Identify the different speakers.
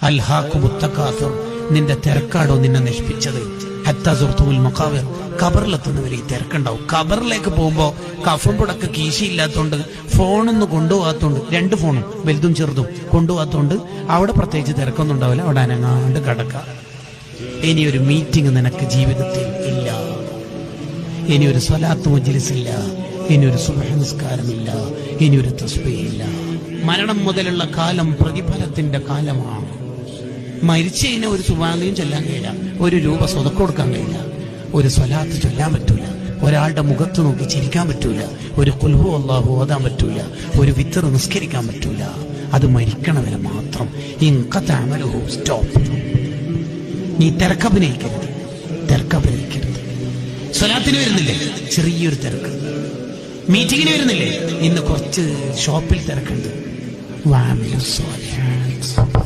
Speaker 1: അൽഹാഖുമുത് തകാസുർ, നിന്റെ തിരക്കാടോ നിന്നെ നശിപ്പിച്ചത്. ഹത്താ സുർത്തുൽ മഖാബിർ, ഖബറിലെത്തുന്നവരെ ഈ തിരക്കുണ്ടാവും. ഖബറിലേക്ക് പോകുമ്പോ കഫം പുടക്ക് കീശയില്ലാത്തോണ്ട് ഫോണൊന്നും കൊണ്ടുപോകാത്തോണ്ട്, 2 ഫോണും വലുതും ചെറുതും കൊണ്ടുപോകാത്തോണ്ട് അവിടെ പ്രത്യേകിച്ച് തിരക്കൊന്നും ഉണ്ടാവില്ല. അവിടെ അനങ്ങാണ്ട് കിടക്കാം. ഇനിയൊരു മീറ്റിംഗ് നിനക്ക് ജീവിതത്തിൽ ഇല്ല, ഇനിയൊരു സ്വലാത്ത് മജ്ലിസ് ഇല്ല, ഇനിയൊരു സുബ്ഹ് നിസ്കാരമില്ല, ഇനിയൊരു തസ്ബീഹില്ല. മരണം മുതലുള്ള കാലം പ്രതിഫലത്തിന്റെ കാലമാണ്. മരിച്ചു കഴിഞ്ഞാൽ ഒരു സുബ്ഹാനയും ചൊല്ലാൻ കഴിയില്ല, 1 രൂപ സ്വതക്കം കൊടുക്കാൻ കഴിയില്ല, ഒരു സ്വലാത്ത് ചൊല്ലാൻ പറ്റൂല, ഒരാളുടെ മുഖത്ത് നോക്കി ചിരിക്കാൻ പറ്റൂല, ഒരു ഖുൽ ഹു അല്ലാഹു ഓതാൻ പറ്റൂല, ഒരു വിത്തർ നിസ്കരിക്കാൻ പറ്റൂല. അത് മരിക്കണവരെ മാത്രം. ഇൻഖതഅമലുഹു, സ്റ്റോപ്പ്. നീ തിരക്കഭിനയിക്കരുത്, തിരക്കഭിനയിക്കരുത്. സ്വലാത്തിന് വരുന്നില്ലേ, ചെറിയൊരു തിരക്ക്. മീറ്റിങ്ങിന് വരുന്നില്ലേ, ഇന്ന് കുറച്ച് ഷോപ്പിൽ തിരക്കുണ്ട്. വഅമിലു സ്വാലിഹാത്ത്.